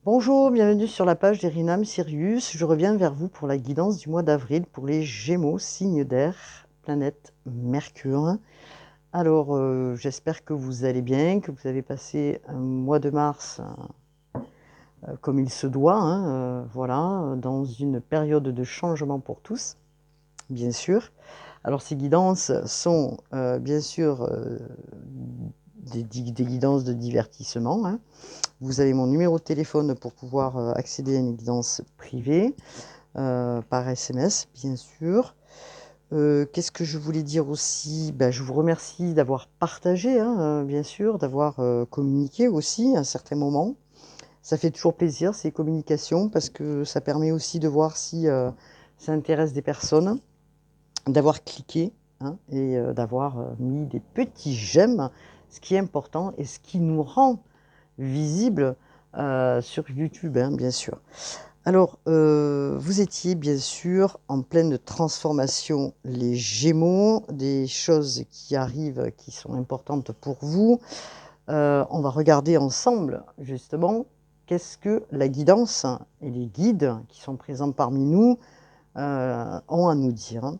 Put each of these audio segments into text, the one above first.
Bonjour, bienvenue sur la page d'Erinam Sirius. Je reviens vers vous pour la guidance du mois d'avril pour les Gémeaux, signe d'air, planète Mercure. Alors, j'espère que vous allez bien, que vous avez passé un mois de mars comme il se doit, hein, voilà, dans une période de changement pour tous, bien sûr. Alors, ces guidances sont bien sûr des guidances de divertissement, hein. Vous avez mon numéro de téléphone pour pouvoir accéder à une guidance privée par SMS, bien sûr. Qu'est-ce que je voulais dire aussi? Ben, je vous remercie d'avoir partagé, hein, bien sûr, d'avoir communiqué aussi à un certain moment. Ça fait toujours plaisir, ces communications, parce que ça permet aussi de voir si ça intéresse des personnes, d'avoir cliqué, hein, et d'avoir mis des petits j'aime, ce qui est important et ce qui nous rend visible sur YouTube, hein, bien sûr. Alors, vous étiez bien sûr en pleine transformation, les Gémeaux, des choses qui arrivent, qui sont importantes pour vous. On va regarder ensemble, justement, qu'est-ce que la guidance et les guides qui sont présents parmi nous ont à nous dire, hein,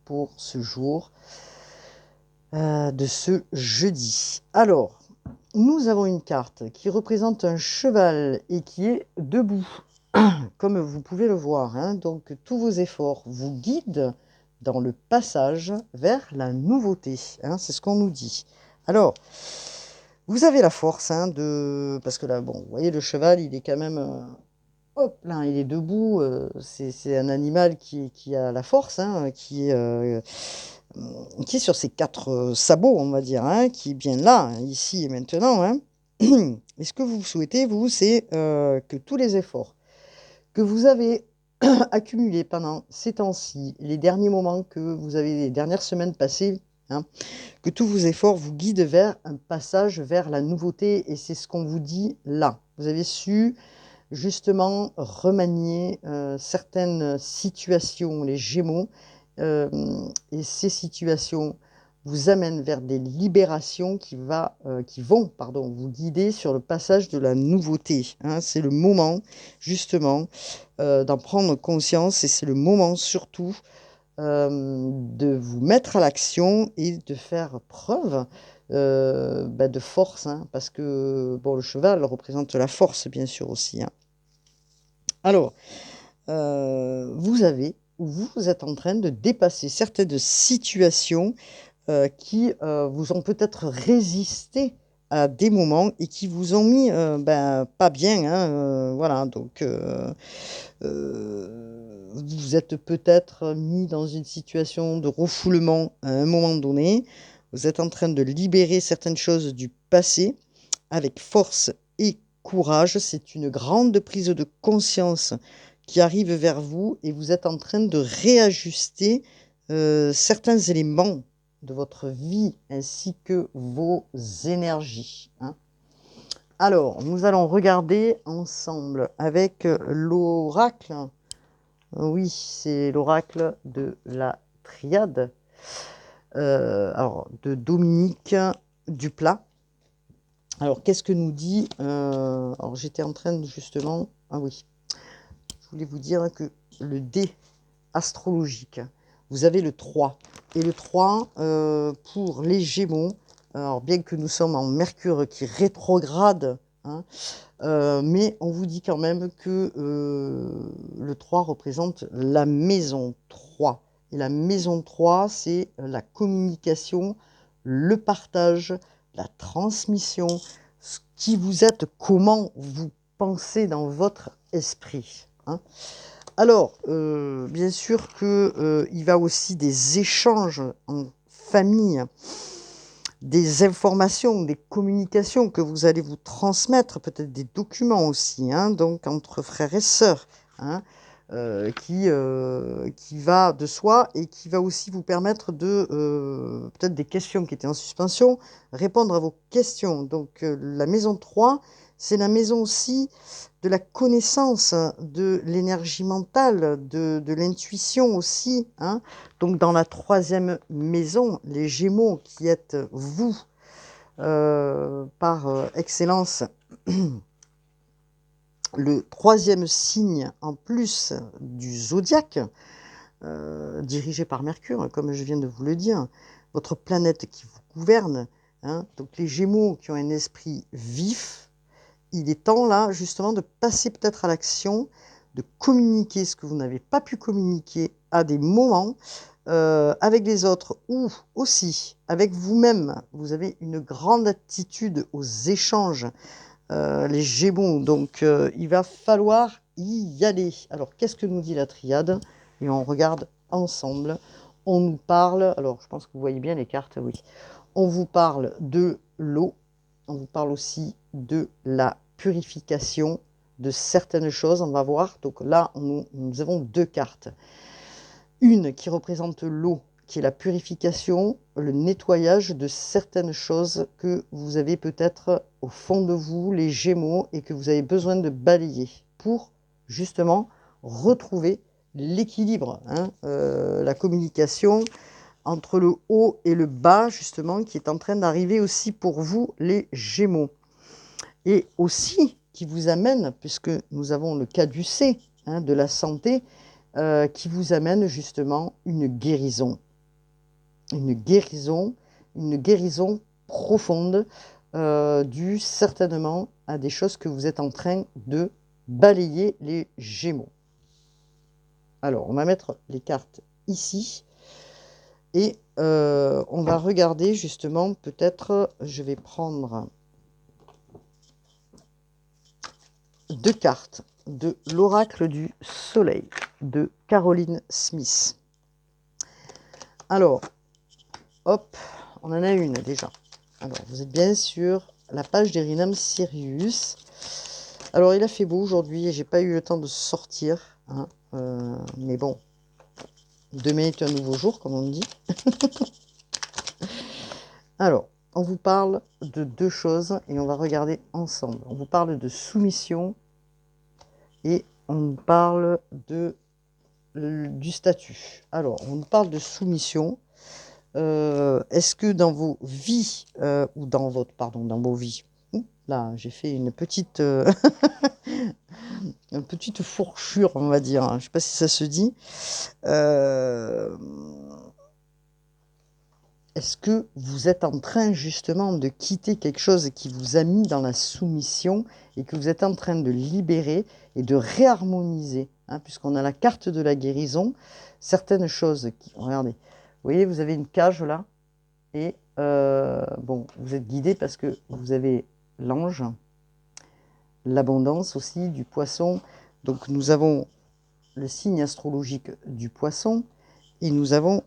pour ce jour de ce jeudi. Alors, nous avons une carte qui représente un cheval et qui est debout, comme vous pouvez le voir, hein. Donc, tous vos efforts vous guident dans le passage vers la nouveauté, hein, c'est ce qu'on nous dit. Alors, vous avez la force, hein, parce que là, bon, vous voyez, le cheval, il est quand même... hop là, il est debout, c'est un animal qui a la force, hein, qui est sur ses quatre sabots, on va dire, hein, qui est bien là, ici et maintenant, hein. Et ce que vous souhaitez, vous, c'est que tous les efforts que vous avez accumulés pendant ces temps-ci, les derniers moments que vous avez, les dernières semaines passées, hein, que tous vos efforts vous guident vers un passage vers la nouveauté, et c'est ce qu'on vous dit là. Vous avez su justement remanier certaines situations, les Gémeaux, et ces situations vous amènent vers des libérations qui vont vous guider sur le passage de la nouveauté, hein. C'est le moment justement d'en prendre conscience, et c'est le moment surtout de vous mettre à l'action et de faire preuve de force, hein, parce que bon, le cheval représente la force, bien sûr, aussi, hein. Alors, vous êtes en train de dépasser certaines situations qui vous ont peut-être résisté à des moments et qui vous ont mis pas bien, hein, voilà, donc vous êtes peut-être mis dans une situation de refoulement à un moment donné. Vous êtes en train de libérer certaines choses du passé avec force et courage. C'est une grande prise de conscience qui arrive vers vous, et vous êtes en train de réajuster certains éléments de votre vie ainsi que vos énergies, hein. Alors, nous allons regarder ensemble avec l'oracle. Oui, c'est l'oracle de la triade. Alors, de Dominique Duplat. Alors, qu'est-ce que nous dit alors, j'étais en train de justement... Ah oui, je voulais vous dire que le dé astrologique, vous avez le 3. Et le 3, pour les Gémeaux, alors bien que nous sommes en Mercure qui rétrograde, hein, mais on vous dit quand même que le 3 représente la maison 3. Et la maison 3, c'est la communication, le partage, la transmission, ce qui vous êtes, comment vous pensez dans votre esprit, hein. Alors, bien sûr que il va aussi des échanges en famille, des informations, des communications que vous allez vous transmettre, peut-être des documents aussi, hein, donc entre frères et sœurs, hein, qui va de soi et qui va aussi vous permettre de, peut-être des questions qui étaient en suspension, répondre à vos questions. Donc la maison 3, c'est la maison aussi de la connaissance, de l'énergie mentale, de l'intuition aussi, hein. Donc dans la troisième maison, les Gémeaux qui êtes vous, par excellence, Le troisième signe, en plus du zodiaque, dirigé par Mercure, comme je viens de vous le dire, votre planète qui vous gouverne, hein, donc les Gémeaux qui ont un esprit vif, il est temps là justement de passer peut-être à l'action, de communiquer ce que vous n'avez pas pu communiquer à des moments avec les autres ou aussi avec vous-même. Vous avez une grande attitude aux échanges, les Gémeaux, donc il va falloir y aller. Alors qu'est-ce que nous dit la triade? Et on regarde ensemble. On nous parle, alors je pense que vous voyez bien les cartes, oui. On vous parle de l'eau, on vous parle aussi de la purification de certaines choses, on va voir. Donc là, nous avons deux cartes. Une qui représente l'eau, qui est la purification, le nettoyage de certaines choses que vous avez peut-être au fond de vous, les Gémeaux, et que vous avez besoin de balayer pour justement retrouver l'équilibre, hein, la communication entre le haut et le bas, justement, qui est en train d'arriver aussi pour vous, les Gémeaux. Et aussi qui vous amène, puisque nous avons le caducée, hein, de la santé, qui vous amène justement une guérison. Une guérison, une guérison profonde, due certainement à des choses que vous êtes en train de balayer, les Gémeaux. Alors, on va mettre les cartes ici. Et on va regarder justement, peut-être, je vais prendre deux cartes de l'oracle du soleil de Caroline Smith. Alors, hop, on en a une déjà. Alors, vous êtes bien sur la page d'Erinam Sirius. Alors, il a fait beau aujourd'hui et j'ai pas eu le temps de sortir, hein, mais bon, demain est un nouveau jour, comme on dit. Alors, on vous parle de deux choses et on va regarder ensemble. On vous parle de soumission et on parle du statut. Alors, on parle de soumission. Est-ce que dans vos vies, ou dans votre, pardon, dans vos vies, là, j'ai fait une petite, une petite fourchure, on va dire, hein. Je ne sais pas si ça se dit. Est-ce que vous êtes en train justement de quitter quelque chose qui vous a mis dans la soumission et que vous êtes en train de libérer et de réharmoniser, hein, puisqu'on a la carte de la guérison, certaines choses qui... Regardez, vous voyez, vous avez une cage là, et bon, vous êtes guidé parce que vous avez l'ange, l'abondance aussi, du poisson. Donc nous avons le signe astrologique du poisson, et nous avons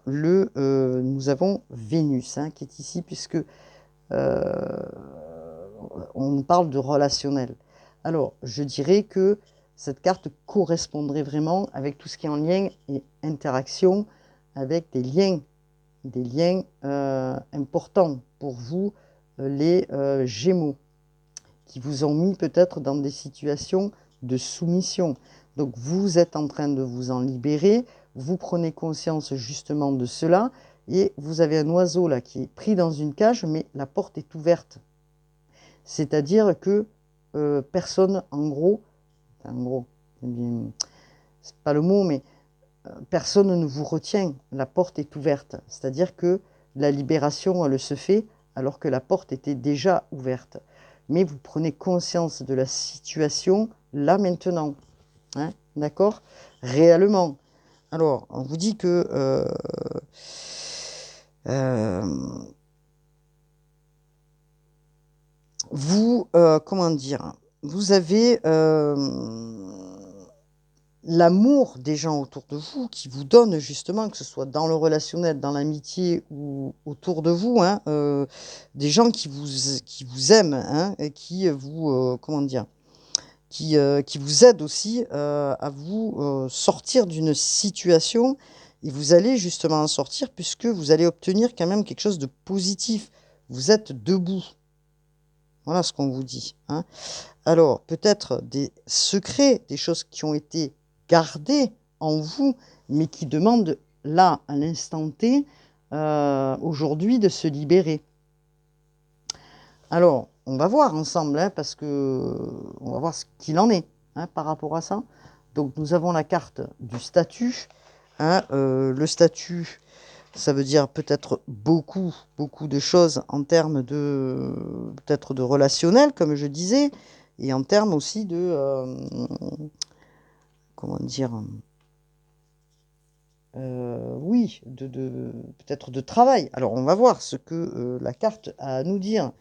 Vénus, hein, qui est ici, puisque on parle de relationnel. Alors, je dirais que cette carte correspondrait vraiment avec tout ce qui est en lien et interaction avec des liens importants pour vous, les Gémeaux, qui vous ont mis peut-être dans des situations de soumission. Donc, vous êtes en train de vous en libérer, vous prenez conscience justement de cela, et vous avez un oiseau là qui est pris dans une cage, mais la porte est ouverte. C'est-à-dire que personne, en gros, c'est pas le mot, mais personne ne vous retient, la porte est ouverte. C'est-à-dire que la libération, elle se fait alors que la porte était déjà ouverte. Mais vous prenez conscience de la situation là maintenant, hein, d'accord? Réellement. Alors, on vous dit que vous, comment dire, vous avez l'amour des gens autour de vous qui vous donnent justement, que ce soit dans le relationnel, dans l'amitié ou autour de vous, hein, des gens qui vous aiment, hein, et qui vous, comment dire, qui vous aident aussi à vous sortir d'une situation, et vous allez justement en sortir puisque vous allez obtenir quand même quelque chose de positif. Vous êtes debout. Voilà ce qu'on vous dit, hein. Alors, peut-être des secrets, des choses qui ont été gardées en vous, mais qui demandent là, à l'instant T, aujourd'hui, de se libérer. Alors, on va voir ensemble, hein, parce que on va voir ce qu'il en est. hein, par rapport à ça. Donc nous avons la carte du statut. Hein, le statut, ça veut dire peut-être beaucoup de choses en termes de peut-être de relationnel, comme je disais, et en termes aussi de comment dire, oui, peut-être de travail. Alors on va voir ce que la carte a à nous dire,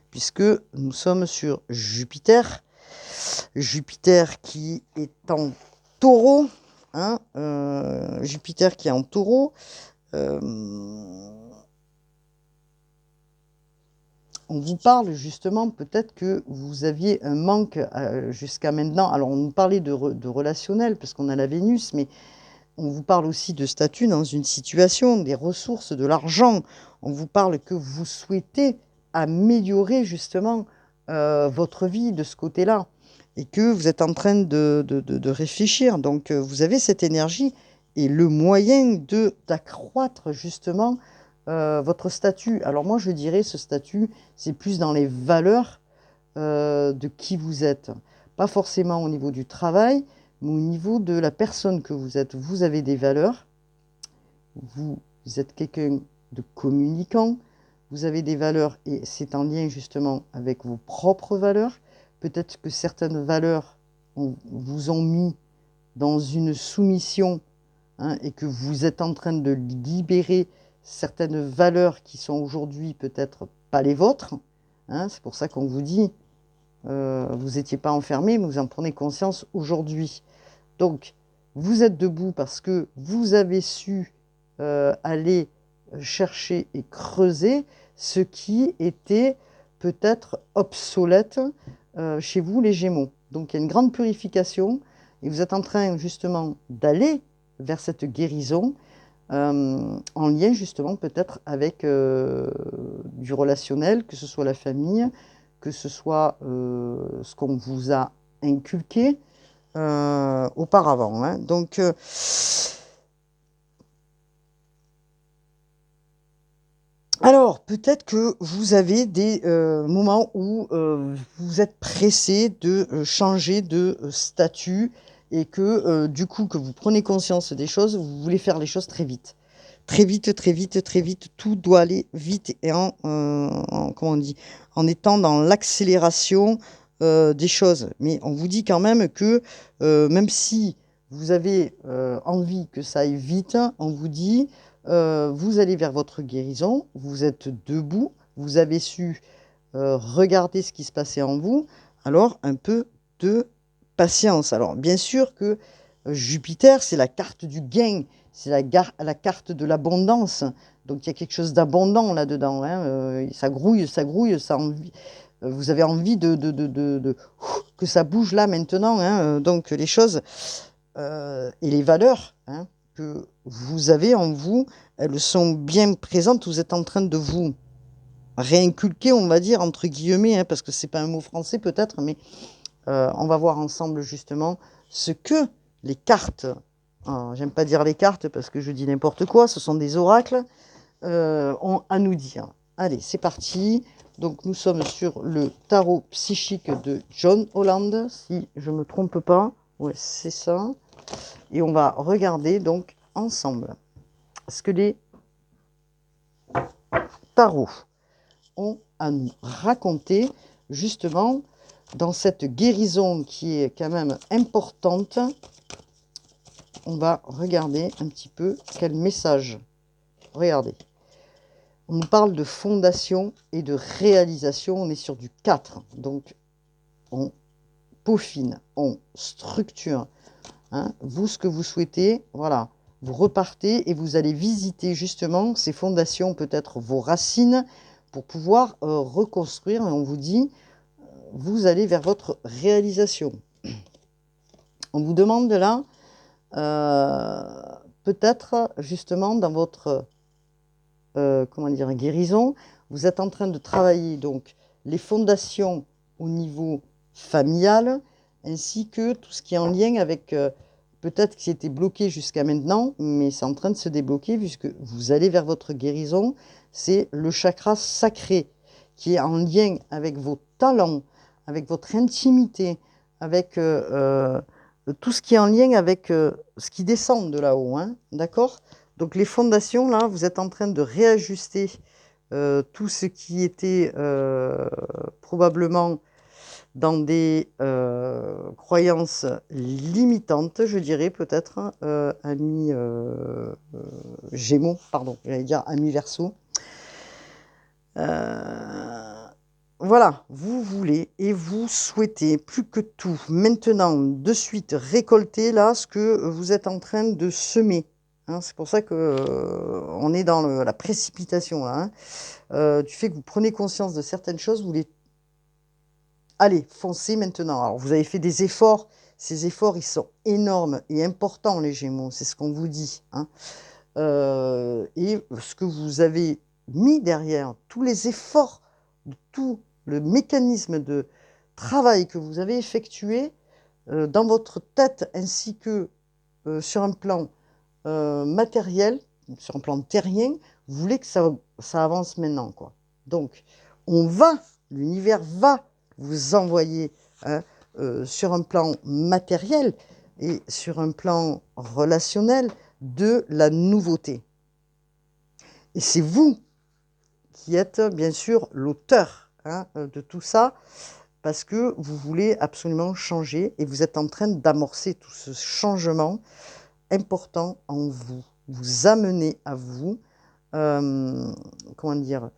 puisque nous sommes sur Jupiter. Jupiter qui est en taureau, hein, Jupiter qui est en taureau. On vous parle justement, peut-être que vous aviez un manque jusqu'à maintenant. Alors, on nous parlait de relationnel, parce qu'on a la Vénus, mais on vous parle aussi de statut dans une situation, des ressources, de l'argent. On vous parle que vous souhaitez améliorer justement votre vie de ce côté-là, et que vous êtes en train de réfléchir. Donc, vous avez cette énergie et le moyen d'accroître justement votre statut. Alors moi, je dirais ce statut, c'est plus dans les valeurs de qui vous êtes. Pas forcément au niveau du travail, mais au niveau de la personne que vous êtes. Vous avez des valeurs, vous êtes quelqu'un de communicant, vous avez des valeurs et c'est en lien justement avec vos propres valeurs. Peut-être que certaines valeurs vous ont mis dans une soumission, hein, et que vous êtes en train de libérer certaines valeurs qui sont aujourd'hui peut-être pas les vôtres. Hein, c'est pour ça qu'on vous dit, vous n'étiez pas enfermé, mais vous en prenez conscience aujourd'hui. Donc, vous êtes debout parce que vous avez su aller chercher et creuser ce qui était peut-être obsolète chez vous, les Gémeaux. Donc, il y a une grande purification et vous êtes en train justement d'aller vers cette guérison en lien justement peut-être avec du relationnel, que ce soit la famille, que ce soit ce qu'on vous a inculqué auparavant. Hein. Donc, alors, peut-être que vous avez des moments où vous êtes pressé de changer de statut et que du coup, que vous prenez conscience des choses, vous voulez faire les choses très vite. Très vite, très vite, très vite, tout doit aller vite et comment on dit, en étant dans l'accélération des choses. Mais on vous dit quand même que même si vous avez envie que ça aille vite, on vous dit vous allez vers votre guérison, vous êtes debout, vous avez su regarder ce qui se passait en vous, alors un peu de patience. Alors bien sûr que Jupiter, c'est la carte du gain, c'est la carte de l'abondance. Donc il y a quelque chose d'abondant là-dedans. Hein. Ça grouille, vous avez envie que ça bouge là maintenant. Hein. Donc les choses et les valeurs, hein, que vous avez en vous, elles sont bien présentes. Vous êtes en train de vous réinculquer, on va dire, entre guillemets, hein, parce que c'est pas un mot français peut-être, mais on va voir ensemble justement ce que les cartes, j'aime pas dire les cartes parce que je dis n'importe quoi, ce sont des oracles, ont à nous dire. Allez, c'est parti. Donc nous sommes sur le tarot psychique de John Holland, si je me trompe pas. Ouais, c'est ça. Et on va regarder donc ensemble ce que les tarots ont à nous raconter justement dans cette guérison qui est quand même importante. On va regarder un petit peu quel message. Regardez. On nous parle de fondation et de réalisation. On est sur du 4. Donc, on peaufine, on structure. Hein, vous, ce que vous souhaitez, voilà. Vous repartez et vous allez visiter justement ces fondations, peut-être vos racines, pour pouvoir reconstruire. Et on vous dit, vous allez vers votre réalisation. On vous demande là, peut-être justement dans votre comment dire, guérison, vous êtes en train de travailler donc les fondations au niveau familial, ainsi que tout ce qui est en lien avec peut-être qui était bloqué jusqu'à maintenant, mais c'est en train de se débloquer puisque vous allez vers votre guérison. C'est le chakra sacré qui est en lien avec vos talents, avec votre intimité, avec tout ce qui est en lien avec ce qui descend de là-haut, hein, d'accord? Donc les fondations, là, vous êtes en train de réajuster tout ce qui était probablement dans des croyances limitantes, je dirais peut-être, amis Gémeaux, pardon, j'allais dire amis Verseau. Voilà, vous voulez et vous souhaitez plus que tout maintenant de suite récolter là ce que vous êtes en train de semer. Hein, c'est pour ça que on est dans la précipitation là. Hein. Du fait que vous prenez conscience de certaines choses, vous les allez foncez maintenant. Alors vous avez fait des efforts, ces efforts ils sont énormes et importants les Gémeaux, c'est ce qu'on vous dit. Hein. Et ce que vous avez mis derrière, tous les efforts, tout le mécanisme de travail que vous avez effectué dans votre tête ainsi que sur un plan matériel, sur un plan terrien, vous voulez que ça avance maintenant, quoi. Donc, l'univers va vous envoyer hein, sur un plan matériel et sur un plan relationnel de la nouveauté. Et c'est vous qui êtes bien sûr l'auteur hein, de tout ça, parce que vous voulez absolument changer et vous êtes en train d'amorcer tout ce changement important en vous. Vous amenez à vous, comment dire,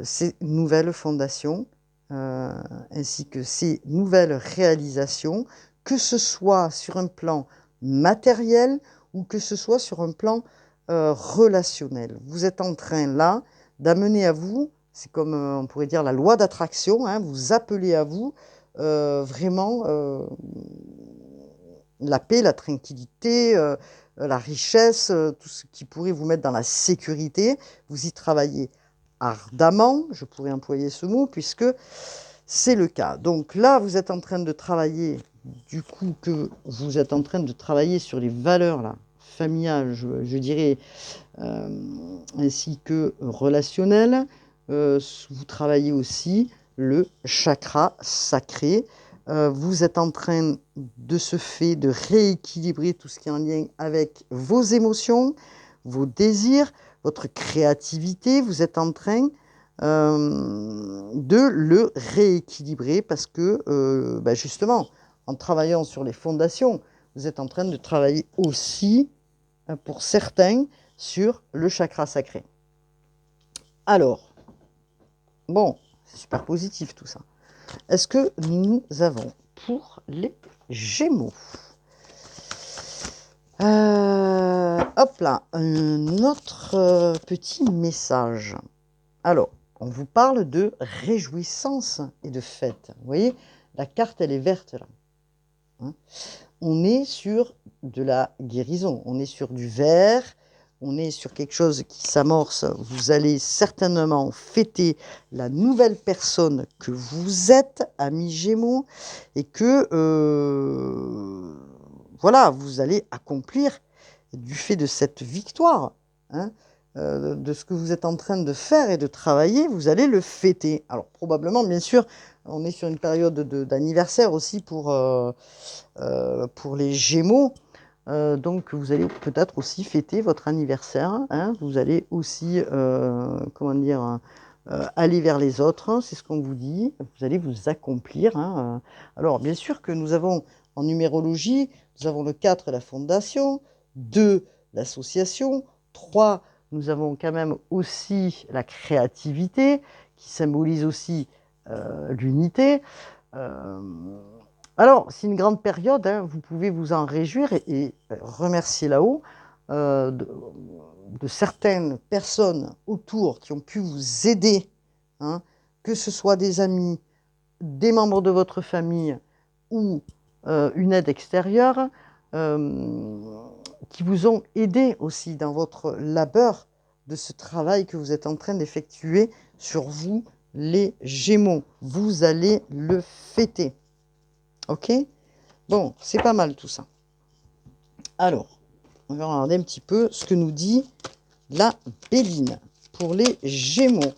ces nouvelles fondations, ainsi que ces nouvelles réalisations, que ce soit sur un plan matériel ou que ce soit sur un plan relationnel. Vous êtes en train là d'amener à vous, c'est comme on pourrait dire la loi d'attraction, hein, vous appelez à vous vraiment la paix, la tranquillité, la richesse, tout ce qui pourrait vous mettre dans la sécurité. Vous y travaillez ardemment, je pourrais employer ce mot, puisque c'est le cas. Donc là, vous êtes en train de travailler, du coup, que vous êtes en train de travailler sur les valeurs là, familiales, je dirais, ainsi que relationnelles. Vous travaillez aussi le chakra sacré. Vous êtes en train de ce fait de rééquilibrer tout ce qui est en lien avec vos émotions, vos désirs, votre créativité. Vous êtes en train de le rééquilibrer parce que justement, en travaillant sur les fondations, vous êtes en train de travailler aussi, pour certains, sur le chakra sacré. Alors, bon, c'est super positif tout ça. Est-ce que nous avons pour les Gémeaux hop là, un autre petit message. Alors, on vous parle de réjouissance et de fête. Vous voyez, la carte, elle est verte là. Hein, on est sur de la guérison, on est sur du vert, on est sur quelque chose qui s'amorce. Vous allez certainement fêter la nouvelle personne que vous êtes, ami Gémeaux, et que voilà, vous allez accomplir du fait de cette victoire, hein, de ce que vous êtes en train de faire et de travailler, vous allez le fêter. Alors probablement, bien sûr, on est sur une période d'anniversaire aussi pour les Gémeaux. Donc vous allez peut-être aussi fêter votre anniversaire. Hein, vous allez aussi, comment dire, aller vers les autres. Hein, c'est ce qu'on vous dit. Vous allez vous accomplir. Hein. Alors bien sûr que nous avons en numérologie, nous avons le 4, la fondation, 2, l'association, 3, nous avons quand même aussi la créativité qui symbolise aussi l'unité. Alors, c'est une grande période, hein, vous pouvez vous en réjouir et remercier là-haut de certaines personnes autour qui ont pu vous aider, hein, que ce soit des amis, des membres de votre famille ou une aide extérieure, qui vous ont aidé aussi dans votre labeur de ce travail que vous êtes en train d'effectuer sur vous, les Gémeaux. Vous allez le fêter. Ok? Bon, c'est pas mal tout ça. Alors, on va regarder un petit peu ce que nous dit la Béline pour les Gémeaux.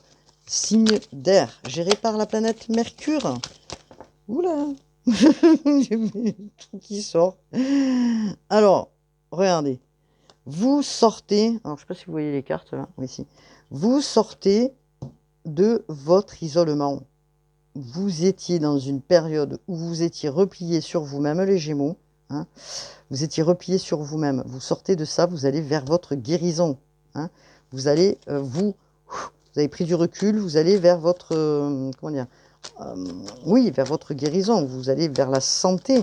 Signe d'air géré par la planète Mercure. Oula, Tout qui sort. Alors, regardez. Vous sortez, alors je ne sais pas si vous voyez les cartes là, oui, si. Vous sortez de votre isolement. Vous étiez dans une période où vous étiez replié sur vous-même, les Gémeaux. Hein. Vous étiez replié sur vous-même. Vous sortez de ça, vous allez vers votre guérison. Hein. Vous allez, vous avez pris du recul, vous allez vers votre, comment dire, oui, vers votre guérison. Vous allez vers la santé.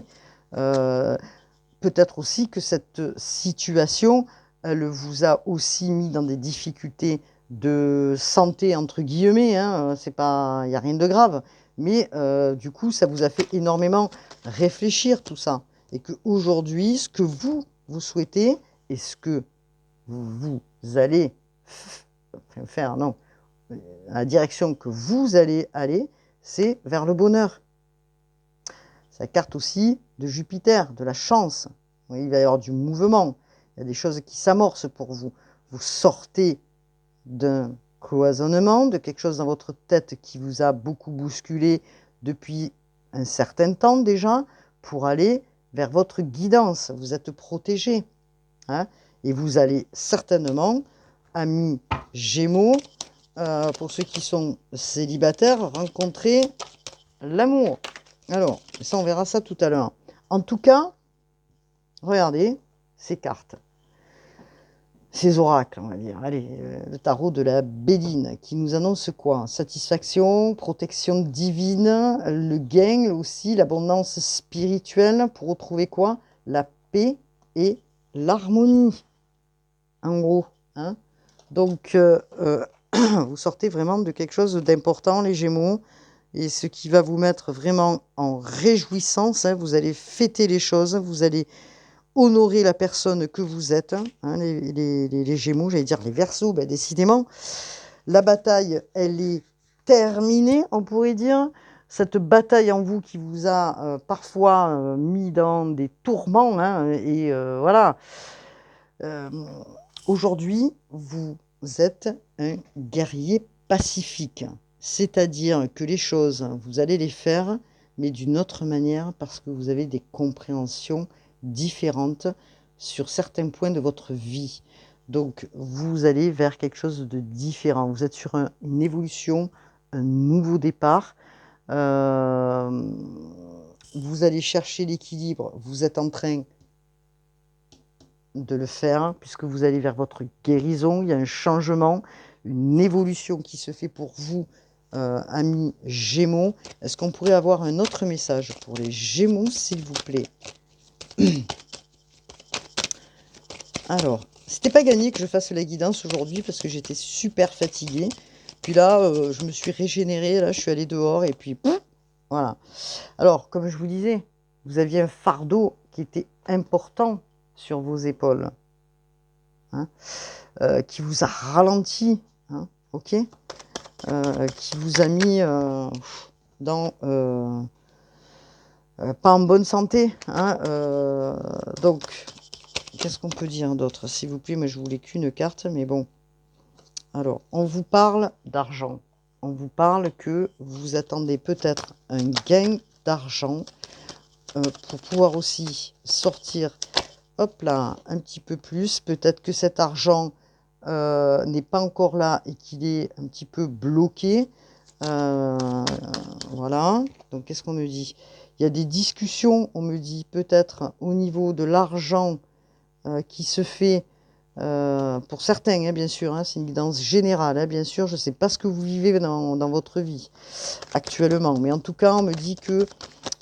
Peut-être aussi que cette situation, elle vous a aussi mis dans des difficultés de santé, entre guillemets. Hein. C'est pas, il n'y a rien de grave. Mais du coup, ça vous a fait énormément réfléchir tout ça. Et qu'aujourd'hui, ce que vous souhaitez et ce que vous allez faire, non, la direction que vous allez aller, c'est vers le bonheur. C'est la carte aussi de Jupiter, de la chance. Oui, il va y avoir du mouvement. Il y a des choses qui s'amorcent pour vous. Vous sortez d'un cloisonnement, de quelque chose dans votre tête qui vous a beaucoup bousculé depuis un certain temps déjà, pour aller vers votre guidance. Vous êtes protégé. Hein, et vous allez certainement, amis Gémeaux, pour ceux qui sont célibataires, rencontrer l'amour. Alors, ça, on verra ça tout à l'heure. En tout cas, regardez ces cartes. Ces oracles, on va dire. Allez, le tarot de la Béline, qui nous annonce quoi? Satisfaction, protection divine, le gain aussi, l'abondance spirituelle, pour retrouver quoi? La paix et l'harmonie, en gros. Hein. Donc, vous sortez vraiment de quelque chose d'important, les Gémeaux, et ce qui va vous mettre vraiment en réjouissance. Hein. Vous allez fêter les choses, vous allez honorer la personne que vous êtes. Hein, les Gémeaux, j'allais dire les Verseaux, ben, décidément. La bataille, elle est terminée, on pourrait dire. Cette bataille en vous qui vous a parfois mis dans des tourments, hein, et voilà. Aujourd'hui, vous êtes un guerrier pacifique. C'est-à-dire que les choses, vous allez les faire, mais d'une autre manière, parce que vous avez des compréhensions différentes sur certains points de votre vie. Donc, vous allez vers quelque chose de différent. Vous êtes sur une évolution, un nouveau départ. Vous allez chercher l'équilibre. Vous êtes en train de le faire, puisque vous allez vers votre guérison. Il y a un changement, une évolution qui se fait pour vous, amis Gémeaux. Est-ce qu'on pourrait avoir un autre message pour les Gémeaux, s'il vous plaît? Alors, c'était pas gagné que je fasse la guidance aujourd'hui parce que j'étais super fatiguée. Puis là, je me suis régénérée. Là, je suis allée dehors et puis voilà. Alors, comme je vous disais, vous aviez un fardeau qui était important sur vos épaules, hein, qui vous a ralenti, hein, ok, qui vous a mis dans pas en bonne santé, hein, donc qu'est-ce qu'on peut dire d'autre, s'il vous plaît? Mais je voulais qu'une carte, mais bon. Alors, on vous parle d'argent. On vous parle que vous attendez peut-être un gain d'argent pour pouvoir aussi sortir, hop là, un petit peu plus. Peut-être que cet argent n'est pas encore là et qu'il est un petit peu bloqué. Voilà. Donc, qu'est-ce qu'on me dit? Il y a des discussions, on me dit, peut-être au niveau de l'argent qui se fait pour certains, hein, bien sûr, hein, c'est une guidance générale, hein, bien sûr. Je ne sais pas ce que vous vivez dans votre vie actuellement, mais en tout cas, on me dit que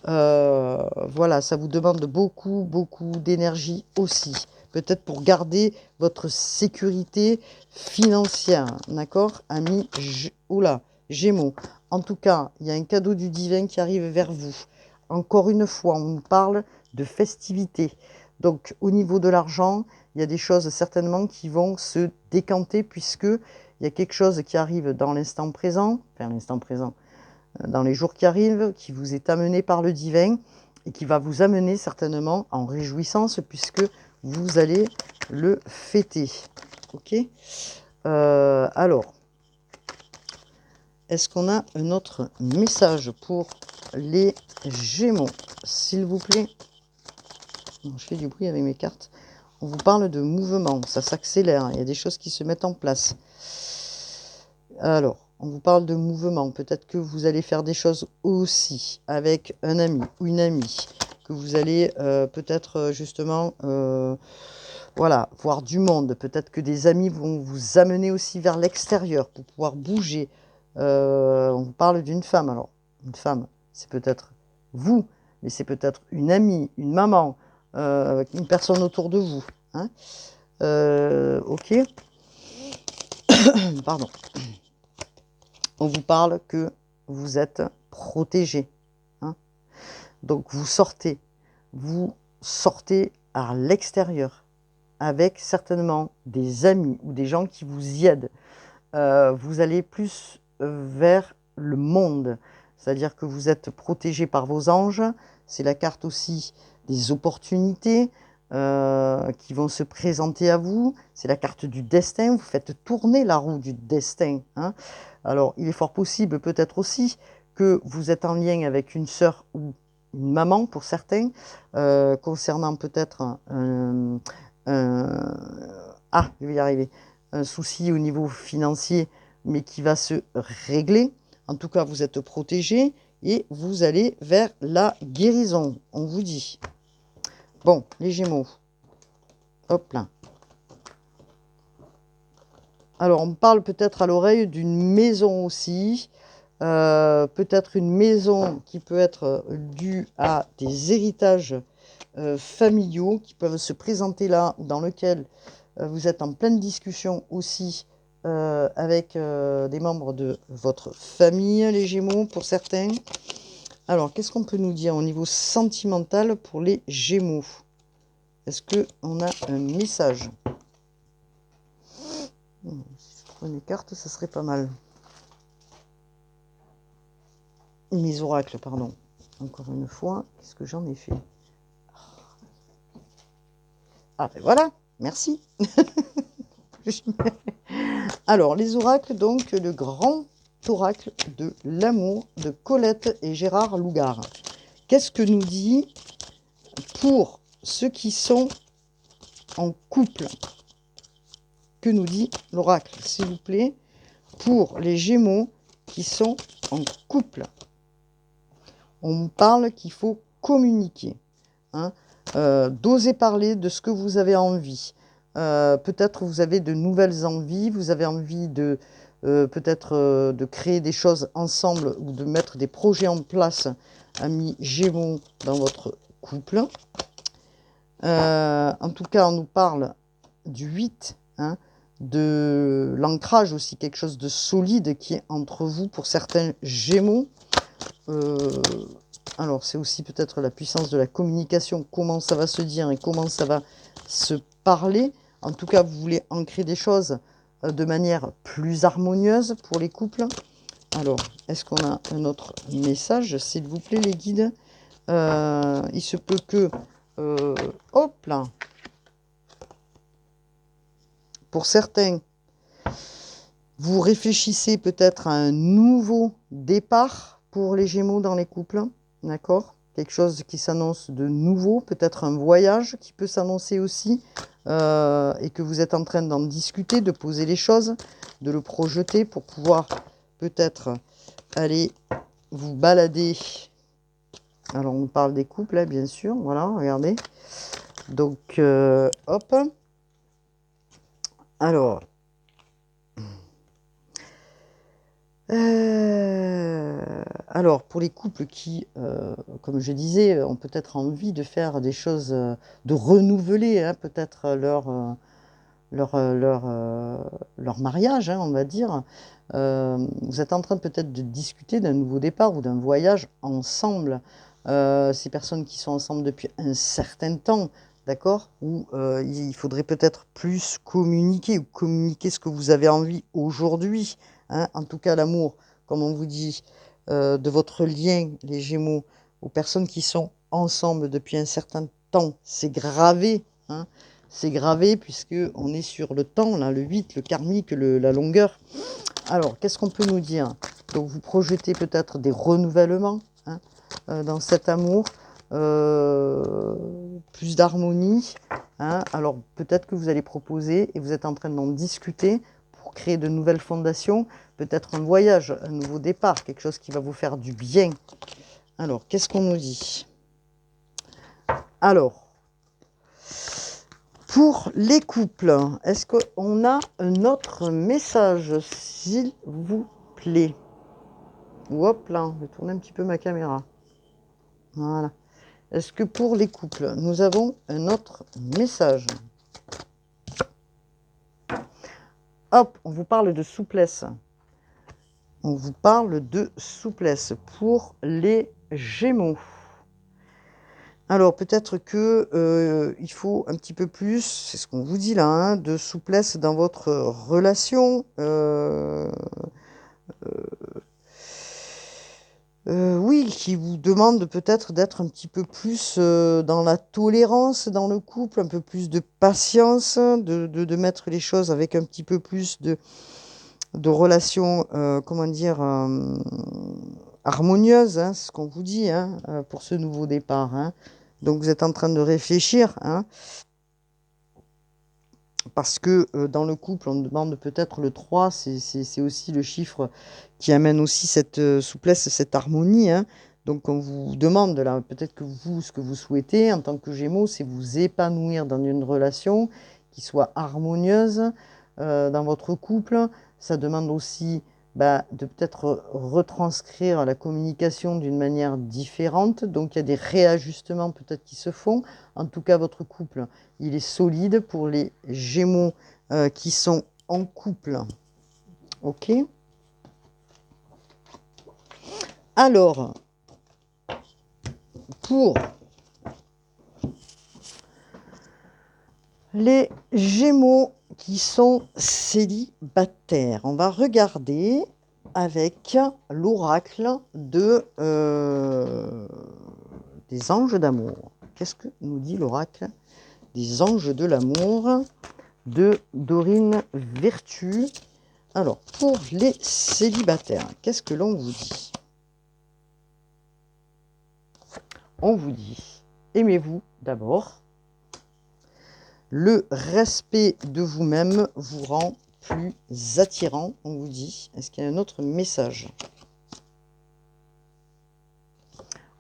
voilà, ça vous demande beaucoup, beaucoup d'énergie aussi. Peut-être pour garder votre sécurité financière, d'accord, amis oula, Gémeaux. En tout cas, il y a un cadeau du divin qui arrive vers vous. Encore une fois, on nous parle de festivités. Donc, au niveau de l'argent, il y a des choses certainement qui vont se décanter puisque il y a quelque chose qui arrive dans l'instant présent, enfin l'instant présent, dans les jours qui arrivent, qui vous est amené par le divin et qui va vous amener certainement en réjouissance puisque vous allez le fêter. Ok, alors, est-ce qu'on a un autre message pour les Gémeaux, s'il vous plaît. Je fais du bruit avec mes cartes. On vous parle de mouvement, ça s'accélère, il y a des choses qui se mettent en place. Alors, on vous parle de mouvement. Peut-être que vous allez faire des choses aussi avec un ami ou une amie. Que vous allez peut-être justement voilà, voir du monde. Peut-être que des amis vont vous amener aussi vers l'extérieur pour pouvoir bouger. On vous parle d'une femme. Alors, une femme, c'est peut-être vous, mais c'est peut-être une amie, une maman, une personne autour de vous. Hein. Ok. Pardon. On vous parle que vous êtes protégé. Hein. Donc vous sortez à l'extérieur avec certainement des amis ou des gens qui vous y aident. Vous allez plus vers le monde, c'est-à-dire que vous êtes protégé par vos anges. C'est la carte aussi des opportunités qui vont se présenter à vous. C'est la carte du destin. Vous faites tourner la roue du destin. Hein. Alors, il est fort possible peut-être aussi que vous êtes en lien avec une sœur ou une maman pour certains, concernant peut-être je vais y arriver, un souci au niveau financier, mais qui va se régler. En tout cas, vous êtes protégé et vous allez vers la guérison, on vous dit. Bon, les Gémeaux. Hop là. Alors, on me parle peut-être à l'oreille d'une maison aussi. Peut-être une maison qui peut être due à des héritages familiaux qui peuvent se présenter là, dans lequel vous êtes en pleine discussion aussi avec des membres de votre famille, les Gémeaux, pour certains. Alors, qu'est-ce qu'on peut nous dire au niveau sentimental pour les Gémeaux? Est-ce qu'on a un message? Si je trouve mes cartes, ça serait pas mal. Mes oracles, pardon. Encore une fois, qu'est-ce que j'en ai fait? Ah ben voilà, merci. Alors, les oracles, donc, le grand oracle de l'amour de Colette et Gérard Lougard. Qu'est-ce que nous dit pour ceux qui sont en couple? Que nous dit l'oracle, s'il vous plaît, pour les Gémeaux qui sont en couple? On parle qu'il faut communiquer, hein, d'oser parler de ce que vous avez envie. Peut-être vous avez de nouvelles envies, vous avez envie de peut-être de créer des choses ensemble ou de mettre des projets en place, amis Gémeaux, dans votre couple. En tout cas, on nous parle du 8, hein, de l'ancrage aussi, quelque chose de solide qui est entre vous pour certains Gémeaux. Alors, c'est aussi peut-être la puissance de la communication, comment ça va se dire et comment ça va se parler. En tout cas, vous voulez ancrer des choses de manière plus harmonieuse pour les couples. Alors, est-ce qu'on a un autre message, s'il vous plaît, les guides? Il se peut que... hop là! Pour certains, vous réfléchissez peut-être à un nouveau départ pour les Gémeaux dans les couples. D'accord? Quelque chose qui s'annonce de nouveau, peut-être un voyage qui peut s'annoncer aussi, et que vous êtes en train d'en discuter, de poser les choses, de le projeter pour pouvoir peut-être aller vous balader. Alors, on parle des couples, là, bien sûr. Voilà, regardez. Donc, hop. Alors, pour les couples qui, comme je disais, ont peut-être envie de faire des choses, de renouveler hein, peut-être leur mariage, hein, on va dire. Vous êtes en train peut-être de discuter d'un nouveau départ ou d'un voyage ensemble. Ces personnes qui sont ensemble depuis un certain temps, d'accord? Ou il faudrait peut-être plus communiquer ou communiquer ce que vous avez envie aujourd'hui. Hein, en tout cas, l'amour, comme on vous dit, de votre lien, les Gémeaux, aux personnes qui sont ensemble depuis un certain temps, c'est gravé. Hein, c'est gravé puisqu'on est sur le temps, là, le 8, le karmique, la longueur. Alors, qu'est-ce qu'on peut nous dire? Donc, vous projetez peut-être des renouvellements. Hein, dans cet amour, plus d'harmonie. Hein. Alors peut-être que vous allez proposer, et vous êtes en train d'en discuter, pour créer de nouvelles fondations, peut-être un voyage, un nouveau départ, quelque chose qui va vous faire du bien. Alors, qu'est-ce qu'on nous dit? Alors, pour les couples, est-ce qu'on a un autre message, s'il vous plaît? Hop là, je vais tourner un petit peu ma caméra. Voilà. Est-ce que pour les couples, nous avons un autre message? Hop, on vous parle de souplesse. On vous parle de souplesse pour les Gémeaux. Alors, peut-être que il faut un petit peu plus, c'est ce qu'on vous dit là, hein, de souplesse dans votre relation. Oui, qui vous demande peut-être d'être un petit peu plus dans la tolérance dans le couple, un peu plus de patience, de mettre les choses avec un petit peu plus de relations, comment dire, harmonieuses, hein, c'est ce qu'on vous dit hein, pour ce nouveau départ. Hein. Donc vous êtes en train de réfléchir, hein, parce que dans le couple, on demande peut-être le 3, c'est aussi le chiffre qui amène aussi cette souplesse, cette harmonie. Hein. Donc on vous demande, là, peut-être que vous, ce que vous souhaitez en tant que Gémeaux, c'est vous épanouir dans une relation qui soit harmonieuse dans votre couple. Ça demande aussi de peut-être retranscrire la communication d'une manière différente. Donc il y a des réajustements peut-être qui se font. En tout cas, votre couple, il est solide pour les Gémeaux qui sont en couple. Ok. Alors, pour les Gémeaux qui sont célibataires, on va regarder avec l'oracle des anges d'amour. Qu'est-ce que nous dit l'oracle des anges de l'amour de Dorine Vertu? Alors, pour les célibataires, qu'est-ce que l'on vous dit? On vous dit, aimez-vous d'abord. Le respect de vous-même vous rend plus attirant, on vous dit. Est-ce qu'il y a un autre message?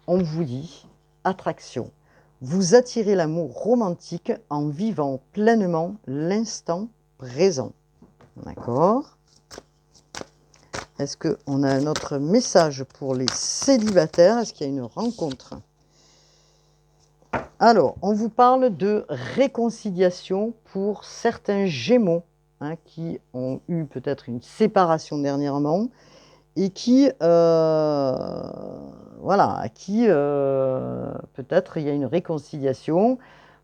On vous dit, attraction. Vous attirez l'amour romantique en vivant pleinement l'instant présent. D'accord? Est-ce qu'on a un autre message pour les célibataires? Est-ce qu'il y a une rencontre? Alors, on vous parle de réconciliation pour certains Gémeaux hein, qui ont eu peut-être une séparation dernièrement et qui, voilà, à qui peut-être il y a une réconciliation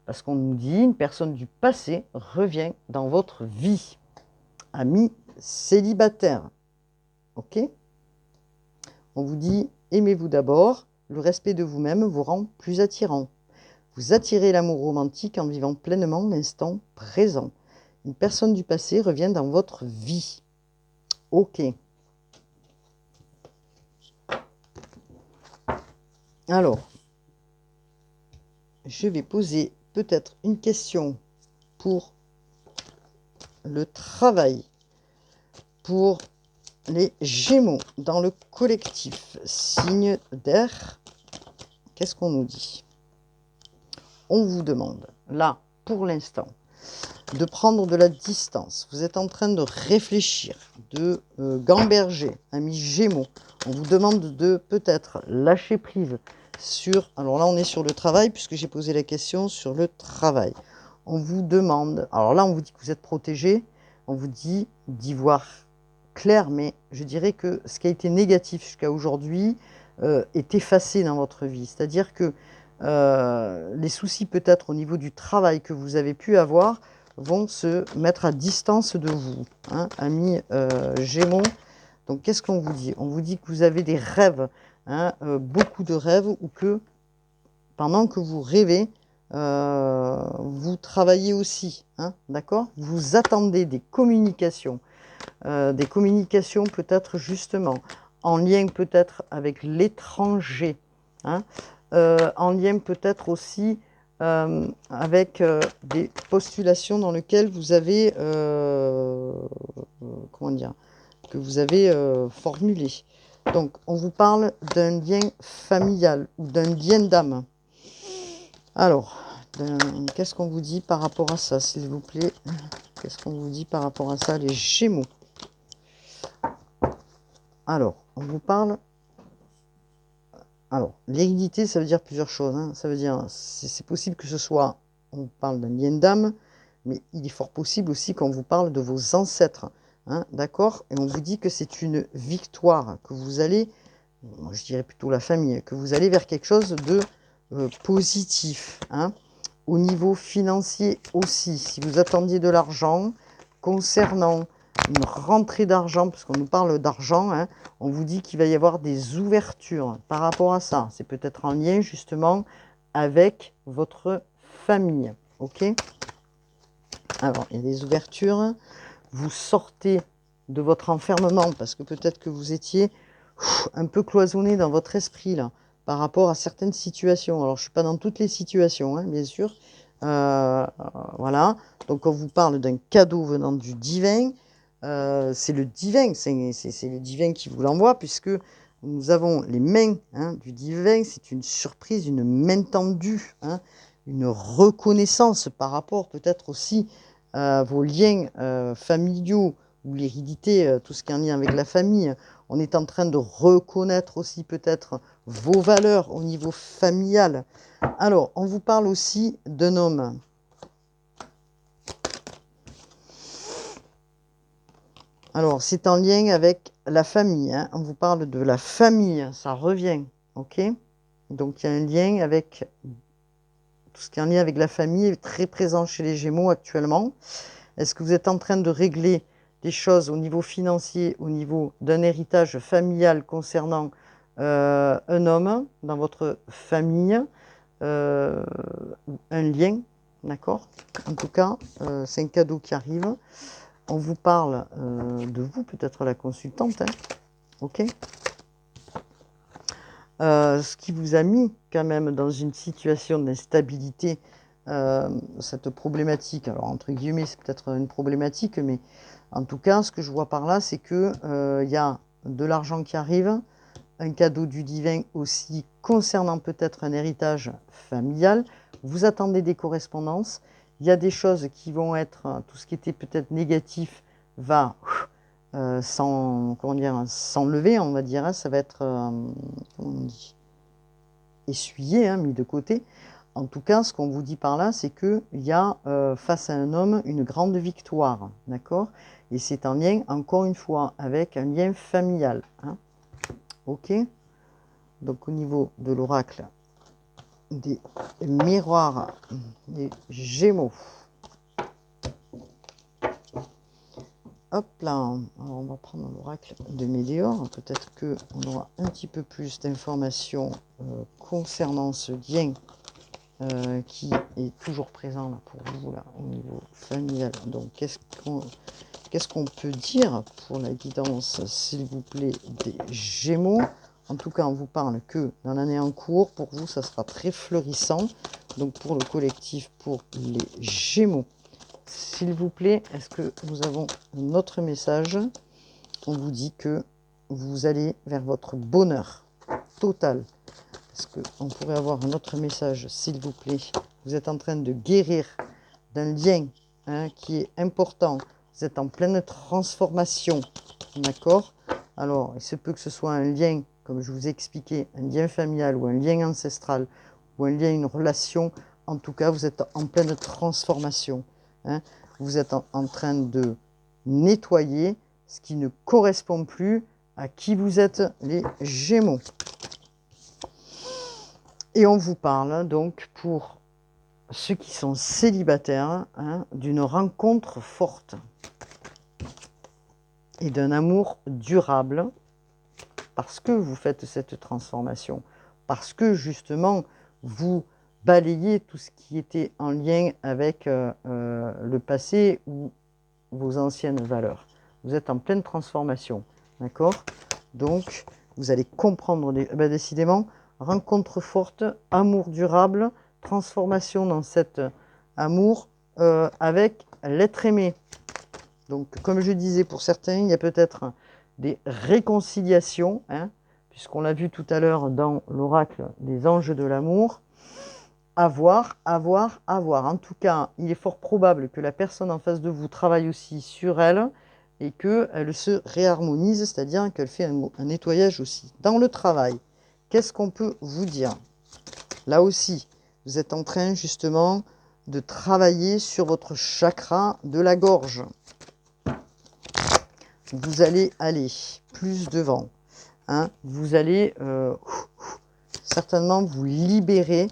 parce qu'on nous dit une personne du passé revient dans votre vie. Amis célibataires. Ok? On vous dit, aimez-vous d'abord, le respect de vous-même vous rend plus attirant. Vous attirez l'amour romantique en vivant pleinement l'instant présent. Une personne du passé revient dans votre vie. Ok. Alors, je vais poser peut-être une question pour le travail, pour les Gémeaux dans le collectif. Signe d'air, qu'est-ce qu'on nous dit? On vous demande, là, pour l'instant, de prendre de la distance. Vous êtes en train de réfléchir, de gamberger, amis Gémeaux. On vous demande de peut-être lâcher prise sur... Alors là, on est sur le travail, puisque j'ai posé la question sur le travail. On vous demande... Alors là, on vous dit que vous êtes protégé. On vous dit d'y voir clair, mais je dirais que ce qui a été négatif jusqu'à aujourd'hui est effacé dans votre vie. C'est-à-dire que les soucis peut-être au niveau du travail que vous avez pu avoir vont se mettre à distance de vous, hein, amis Gémeaux. Donc qu'est-ce qu'on vous dit? On vous dit que vous avez des rêves, hein, beaucoup de rêves, ou que pendant que vous rêvez, vous travaillez aussi, hein, d'accord? Vous attendez des communications peut-être justement en lien peut-être avec l'étranger, hein, en lien peut-être aussi avec des postulations dans lesquelles vous avez, comment dire, que vous avez formulé. Donc, on vous parle d'un lien familial ou d'un lien d'âme. Alors, qu'est-ce qu'on vous dit par rapport à ça, s'il vous plaît? Qu'est-ce qu'on vous dit par rapport à ça, les Gémeaux? Alors, on vous parle... Alors, l'hérédité, ça veut dire plusieurs choses, hein. Ça veut dire, c'est possible que ce soit, on parle d'un lien d'âme, mais il est fort possible aussi qu'on vous parle de vos ancêtres, hein, d'accord? Et on vous dit que c'est une victoire, que vous allez, moi je dirais plutôt la famille, que vous allez vers quelque chose de positif, hein. Au niveau financier aussi, si vous attendiez de l'argent, concernant une rentrée d'argent, parce qu'on nous parle d'argent, hein, on vous dit qu'il va y avoir des ouvertures par rapport à ça. C'est peut-être en lien justement avec votre famille. Ok? Alors, il y a des ouvertures. Vous sortez de votre enfermement parce que peut-être que vous étiez un peu cloisonné dans votre esprit là, par rapport à certaines situations. Alors, je ne suis pas dans toutes les situations, hein, bien sûr. Voilà. Donc, on vous parle d'un cadeau venant du divin. C'est le divin, c'est le divin qui vous l'envoie, puisque nous avons les mains, hein, du divin. C'est une surprise, une main tendue, hein, une reconnaissance par rapport peut-être aussi à vos liens familiaux ou l'hérédité, tout ce qui est en lien avec la famille. On est en train de reconnaître aussi peut-être vos valeurs au niveau familial. Alors, on vous parle aussi d'un homme. Alors, c'est en lien avec la famille, hein. On vous parle de la famille, ça revient, ok? Donc, il y a un lien avec tout ce qui est en lien avec la famille, est très présent chez les Gémeaux actuellement. Est-ce que vous êtes en train de régler des choses au niveau financier, au niveau d'un héritage familial concernant un homme dans votre famille, un lien, d'accord? En tout cas, c'est un cadeau qui arrive. On vous parle de vous, peut-être la consultante, hein, ok? Ce qui vous a mis quand même dans une situation d'instabilité, cette problématique. Alors, entre guillemets, c'est peut-être une problématique, mais en tout cas, ce que je vois par là, c'est que y a de l'argent qui arrive, un cadeau du divin aussi concernant peut-être un héritage familial. Vous attendez des correspondances. Il y a des choses qui vont être, tout ce qui était peut-être négatif va s'enlever, on va dire, hein. Ça va être, comment on dit, essuyé, hein, mis de côté. En tout cas, ce qu'on vous dit par là, c'est qu'il y a face à un homme une grande victoire, d'accord? Et c'est en lien, encore une fois, avec un lien familial, hein. Ok? Donc au niveau de l'oracle des miroirs des Gémeaux. Hop là, alors on va prendre l'oracle de Météor. Peut-être qu'on aura un petit peu plus d'informations concernant ce lien qui est toujours présent là, pour vous là, au niveau familial. Donc qu'est-ce qu'on peut dire pour la guidance, s'il vous plaît, des Gémeaux? En tout cas, on vous parle que dans l'année en cours, pour vous, ça sera très fleurissant. Donc pour le collectif, pour les Gémeaux, s'il vous plaît, est-ce que nous avons un autre message? On vous dit que vous allez vers votre bonheur total. Est-ce qu'on pourrait avoir un autre message, s'il vous plaît? Vous êtes en train de guérir d'un lien, hein, qui est important. Vous êtes en pleine transformation, d'accord? Alors, il se peut que ce soit un lien, comme je vous ai expliqué, un lien familial ou un lien ancestral ou un lien, une relation. En tout cas, vous êtes en pleine transformation, hein. Vous êtes en train de nettoyer ce qui ne correspond plus à qui vous êtes, les Gémeaux. Et on vous parle donc, pour ceux qui sont célibataires, hein, d'une rencontre forte et d'un amour durable, parce que vous faites cette transformation, parce que justement vous balayez tout ce qui était en lien avec le passé ou vos anciennes valeurs. Vous êtes en pleine transformation, d'accord? Donc vous allez comprendre, décidément, rencontre forte, amour durable, transformation dans cet amour avec l'être aimé. Donc, comme je disais, pour certains, il y a peut-être des réconciliations, hein, puisqu'on l'a vu tout à l'heure dans l'oracle des anges de l'amour. À voir, à voir, à voir. En tout cas, il est fort probable que la personne en face de vous travaille aussi sur elle et qu'elle se réharmonise, c'est-à-dire qu'elle fait un nettoyage aussi. Dans le travail, qu'est-ce qu'on peut vous dire? Là aussi, vous êtes en train justement de travailler sur votre chakra de la gorge. Vous allez aller plus devant. Hein. Vous allez certainement vous libérer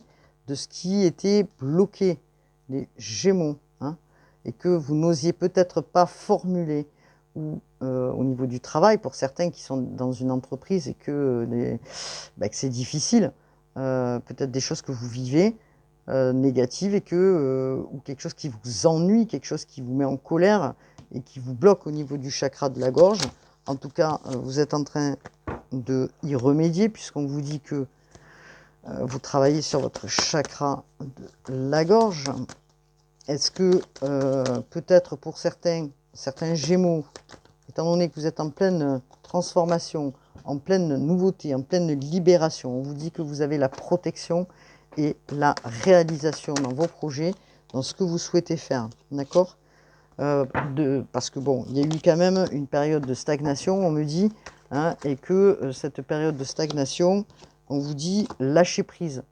de ce qui était bloqué, les Gémeaux, hein, et que vous n'osiez peut-être pas formuler, ou au niveau du travail, pour certains qui sont dans une entreprise et que c'est difficile, peut-être des choses que vous vivez négatives et ou quelque chose qui vous ennuie, quelque chose qui vous met en colère et qui vous bloque au niveau du chakra de la gorge. En tout cas, vous êtes en train de y remédier puisqu'on vous dit que vous travaillez sur votre chakra de la gorge. Est-ce que peut-être pour certains Gémeaux, étant donné que vous êtes en pleine transformation, en pleine nouveauté, en pleine libération, on vous dit que vous avez la protection et la réalisation dans vos projets, dans ce que vous souhaitez faire, d'accord? Parce que bon, il y a eu quand même une période de stagnation, on me dit, hein, et que cette période de stagnation, on vous dit lâcher prise.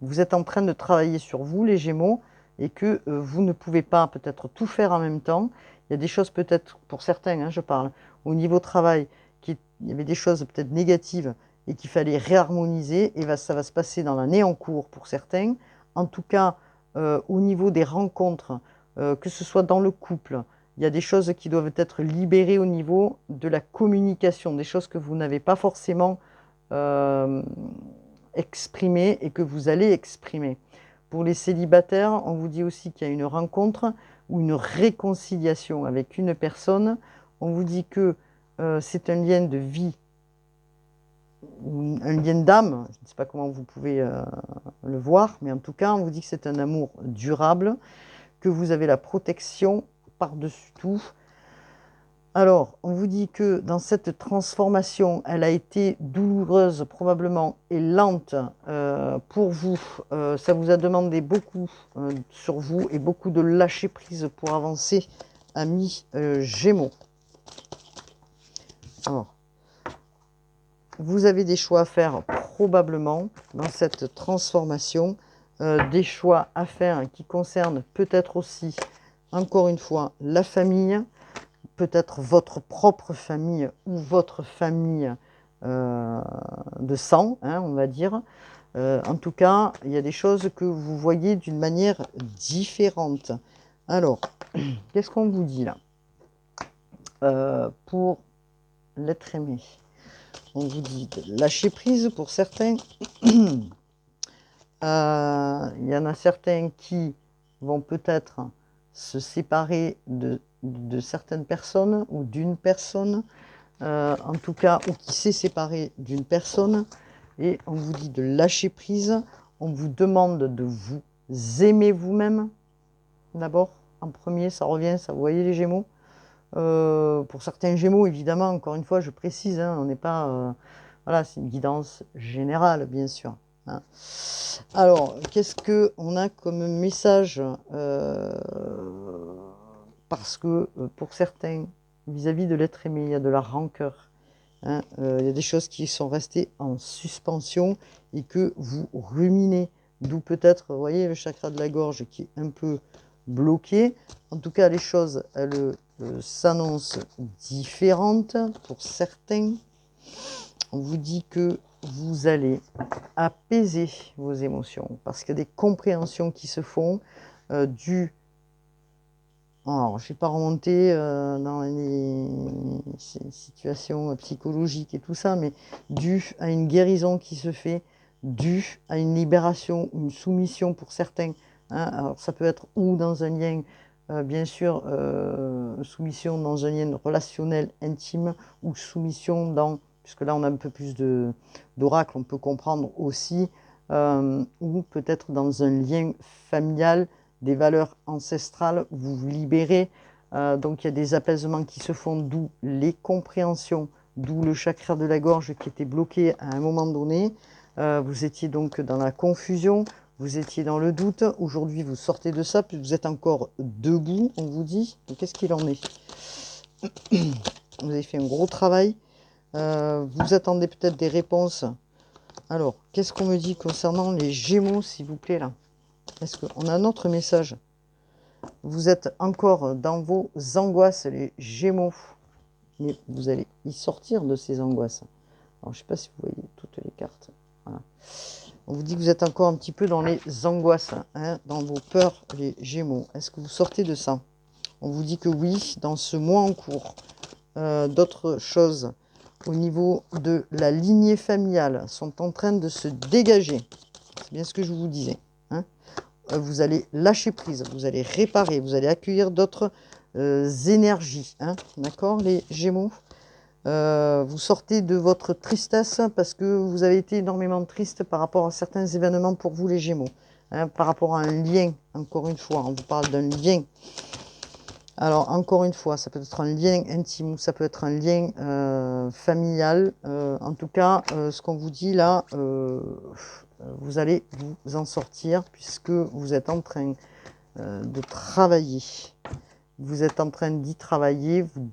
Vous êtes en train de travailler sur vous, les Gémeaux, et que vous ne pouvez pas peut-être tout faire en même temps. Il y a des choses peut-être, pour certains, hein, je parle, au niveau travail, il y avait des choses peut-être négatives et qu'il fallait réharmoniser, et ça va se passer dans l'année en cours pour certains. En tout cas, au niveau des rencontres, que ce soit dans le couple, il y a des choses qui doivent être libérées au niveau de la communication, des choses que vous n'avez pas forcément exprimées et que vous allez exprimer. Pour les célibataires, on vous dit aussi qu'il y a une rencontre ou une réconciliation avec une personne. On vous dit que c'est un lien de vie, ou un lien d'âme, je ne sais pas comment vous pouvez le voir, mais en tout cas, on vous dit que c'est un amour durable, que vous avez la protection par-dessus tout. Alors, on vous dit que dans cette transformation, elle a été douloureuse probablement et lente pour vous. Ça vous a demandé beaucoup sur vous et beaucoup de lâcher prise pour avancer, amis Gémeaux. Alors, vous avez des choix à faire probablement dans cette transformation, des choix à faire qui concernent peut-être aussi, encore une fois, la famille, peut-être votre propre famille ou votre famille de sang, hein, on va dire. En tout cas, il y a des choses que vous voyez d'une manière différente. Alors, qu'est-ce qu'on vous dit là pour l'être aimé? On vous dit de lâcher prise pour certains. Il y en a certains qui vont peut-être se séparer de certaines personnes ou d'une personne, en tout cas, ou qui s'est séparé d'une personne, et on vous dit de lâcher prise, on vous demande de vous aimer vous-même, d'abord, en premier, ça revient, ça, vous voyez les Gémeaux, pour certains Gémeaux, évidemment, encore une fois, je précise, hein, on n'est pas, voilà, c'est une guidance générale, bien sûr. Hein. Alors, qu'est-ce qu'on a comme message parce que pour certains, vis-à-vis de l'être aimé, il y a de la rancœur. Hein, il y a des choses qui sont restées en suspension et que vous ruminez. D'où peut-être, vous voyez, le chakra de la gorge qui est un peu bloqué. En tout cas, les choses, elles s'annoncent différentes pour certains. On vous dit que vous allez apaiser vos émotions parce qu'il y a des compréhensions qui se font dues. Alors, je ne vais pas remonter dans les situations psychologiques et tout ça, mais dû à une guérison qui se fait, dû à une libération, une soumission pour certains. Hein. Alors, ça peut être ou dans un lien, bien sûr, soumission dans un lien relationnel intime, ou soumission dans puisque là on a un peu plus d'oracle, on peut comprendre aussi, ou peut-être dans un lien familial, des valeurs ancestrales, vous vous libérez. Donc il y a des apaisements qui se font, d'où les compréhensions, d'où le chakra de la gorge qui était bloqué à un moment donné. Vous étiez donc dans la confusion, vous étiez dans le doute. Aujourd'hui, vous sortez de ça, puis vous êtes encore debout, on vous dit. Qu'est-ce qu'il en est? Vous avez fait un gros travail. Vous attendez peut-être des réponses. Alors, qu'est-ce qu'on me dit concernant les Gémeaux, s'il vous plaît, là? Est-ce qu'on a un autre message? Vous êtes encore dans vos angoisses, les Gémeaux. Mais vous allez y sortir de ces angoisses. Alors, je ne sais pas si vous voyez toutes les cartes. Voilà. On vous dit que vous êtes encore un petit peu dans les angoisses, hein, dans vos peurs, les Gémeaux. Est-ce que vous sortez de ça? On vous dit que oui, dans ce mois en cours. D'autres choses au niveau de la lignée familiale sont en train de se dégager. C'est bien ce que je vous disais. Hein. Vous allez lâcher prise, vous allez réparer, vous allez accueillir d'autres énergies. Hein. D'accord, les Gémeaux? Vous sortez de votre tristesse parce que vous avez été énormément triste par rapport à certains événements pour vous, les Gémeaux. Hein, par rapport à un lien, encore une fois, on vous parle d'un lien. Alors, encore une fois, ça peut être un lien intime ou ça peut être un lien familial. En tout cas, ce qu'on vous dit là, vous allez vous en sortir puisque vous êtes en train de travailler. Vous êtes en train d'y travailler, vous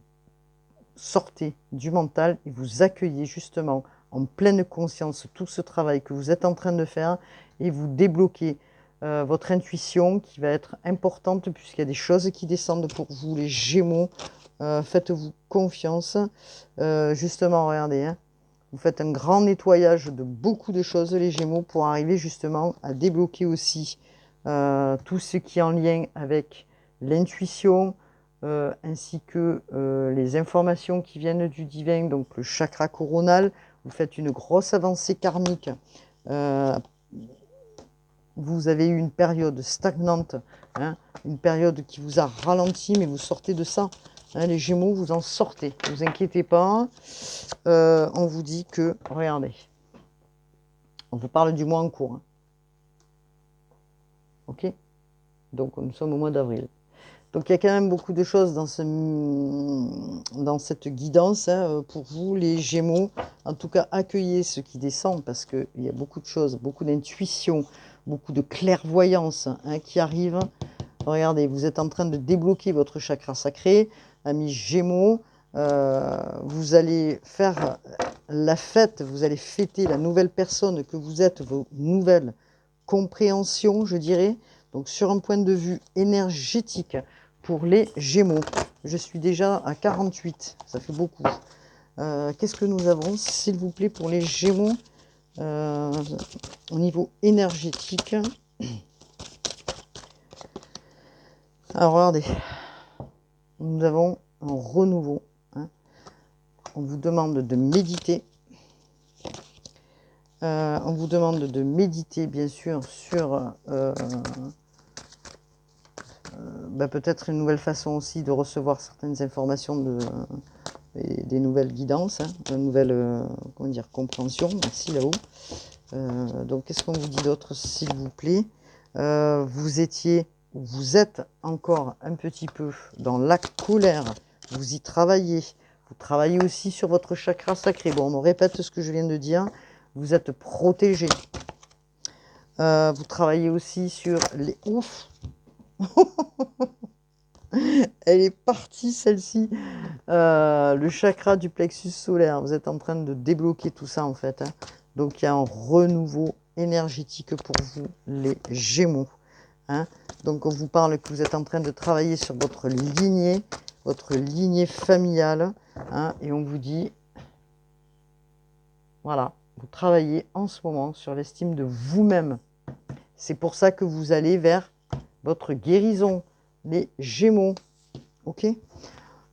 sortez du mental et vous accueillez justement en pleine conscience tout ce travail que vous êtes en train de faire et vous débloquez votre intuition qui va être importante puisqu'il y a des choses qui descendent pour vous, les Gémeaux. Faites-vous confiance. Justement, regardez, hein, vous faites un grand nettoyage de beaucoup de choses, les Gémeaux, pour arriver justement à débloquer aussi tout ce qui est en lien avec l'intuition, ainsi que les informations qui viennent du divin, donc le chakra coronal. Vous faites une grosse avancée karmique. Vous avez eu une période stagnante, hein, une période qui vous a ralenti, mais vous sortez de ça. Hein, les Gémeaux, vous en sortez. Ne vous inquiétez pas. On vous dit que, regardez, on vous parle du mois en cours. Hein. Ok? Donc, nous sommes au mois d'avril. Donc, il y a quand même beaucoup de choses dans cette guidance hein, pour vous, les Gémeaux. En tout cas, accueillez ce qui descend parce qu'il y a beaucoup de choses, beaucoup d'intuition, beaucoup de clairvoyance hein, qui arrivent. Regardez, vous êtes en train de débloquer votre chakra sacré, amis Gémeaux. Vous allez faire la fête, vous allez fêter la nouvelle personne que vous êtes, vos nouvelles compréhensions, je dirais. Donc, sur un point de vue énergétique, pour les Gémeaux. Je suis déjà à 48, ça fait beaucoup. Qu'est-ce que nous avons, s'il vous plaît, pour les Gémeaux au niveau énergétique? Alors, regardez, nous avons un renouveau. Hein. On vous demande de méditer. On vous demande de méditer, bien sûr, sur peut-être une nouvelle façon aussi de recevoir certaines informations des nouvelles guidances, hein, de nouvelles comment dire, compréhensions. Merci là-haut. Donc, qu'est-ce qu'on vous dit d'autre, s'il vous plaît? Vous êtes encore un petit peu dans la colère. Vous y travaillez. Vous travaillez aussi sur votre chakra sacré. Bon, on répète ce que je viens de dire. Vous êtes protégé. Vous travaillez aussi sur les... Ouf. Elle est partie, celle-ci. Le chakra du plexus solaire. Vous êtes en train de débloquer tout ça, en fait. Hein. Donc, il y a un renouveau énergétique pour vous, les Gémeaux. Hein. Donc, on vous parle que vous êtes en train de travailler sur votre lignée familiale. Hein, et on vous dit, voilà, vous travaillez en ce moment sur l'estime de vous-même. C'est pour ça que vous allez vers votre guérison, les Gémeaux. Ok?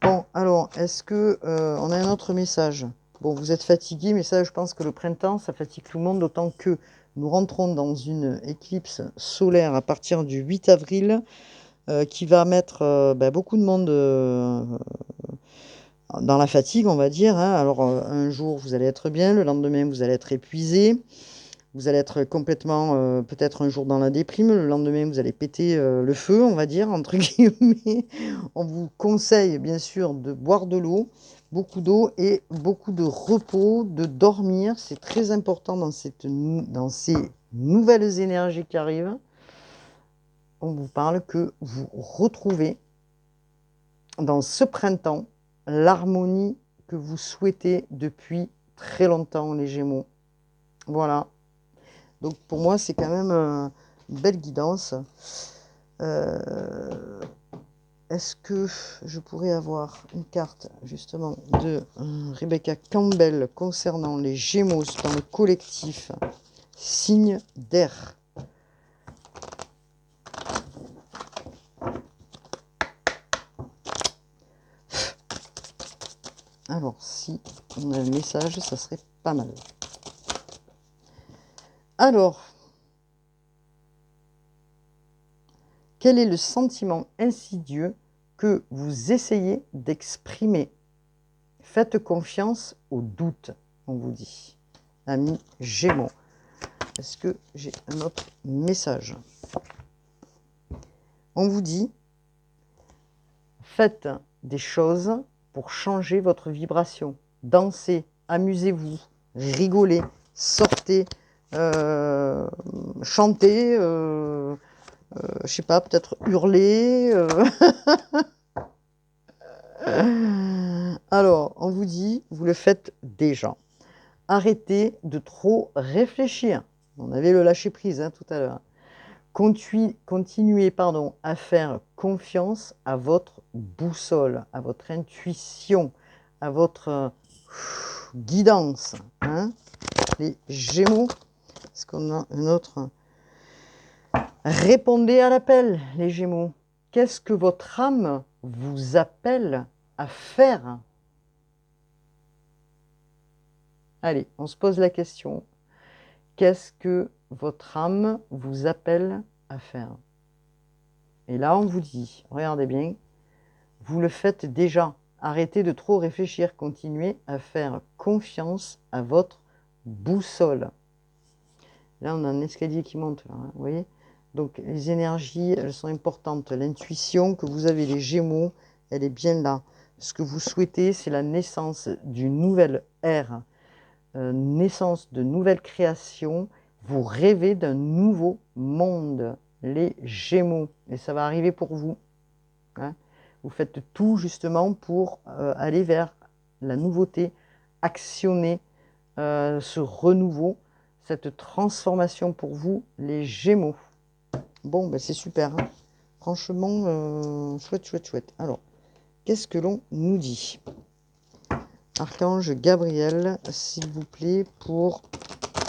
Bon, alors, est-ce que on a un autre message? Bon, vous êtes fatigué, mais ça, je pense que le printemps, ça fatigue tout le monde, d'autant que nous rentrons dans une éclipse solaire à partir du 8 avril qui va mettre beaucoup de monde dans la fatigue, on va dire, hein. Alors, un jour, vous allez être bien, le lendemain, vous allez être épuisé, vous allez être complètement, peut-être un jour dans la déprime, le lendemain, vous allez péter le feu, on va dire, entre guillemets. On vous conseille, bien sûr, de boire de l'eau, beaucoup d'eau et beaucoup de repos, de dormir. C'est très important dans ces nouvelles énergies qui arrivent. On vous parle que vous retrouvez dans ce printemps l'harmonie que vous souhaitez depuis très longtemps, les Gémeaux. Voilà. Donc pour moi, c'est quand même une belle guidance. Est-ce que je pourrais avoir une carte justement de Rebecca Campbell concernant les Gémeaux dans le collectif signe d'air? Alors, si on a un message, ça serait pas mal. Alors, quel est le sentiment insidieux que vous essayez d'exprimer? Faites confiance au doute, on vous dit. Amis Gémeaux. Est-ce que j'ai un autre message? On vous dit, faites des choses pour changer votre vibration. Dansez, amusez-vous, rigolez, sortez, chantez, je sais pas, peut-être hurler. Alors, on vous dit, vous le faites déjà. Arrêtez de trop réfléchir. On avait le lâcher-prise tout à l'heure. Continuez à faire confiance à votre boussole, à votre intuition, à votre guidance. Les Gémeaux, est-ce qu'on a un autre? Répondez à l'appel, les Gémeaux. Qu'est-ce que votre âme vous appelle à faire? Allez, on se pose la question. Qu'est-ce que votre âme vous appelle à faire? Et là, on vous dit, regardez bien, vous le faites déjà. Arrêtez de trop réfléchir. Continuez à faire confiance à votre boussole. Là, on a un escalier qui monte, là, vous voyez? Donc, les énergies, elles sont importantes. L'intuition que vous avez, les Gémeaux, elle est bien là. Ce que vous souhaitez, c'est la naissance d'une nouvelle ère, naissance de nouvelles créations. Vous rêvez d'un nouveau monde, les Gémeaux. Et ça va arriver pour vous. Vous faites tout justement pour aller vers la nouveauté, actionner ce renouveau, cette transformation pour vous, les Gémeaux. Bon, ben c'est super. Franchement, chouette, chouette, chouette. Alors, qu'est-ce que l'on nous dit? Archange Gabriel, s'il vous plaît, pour...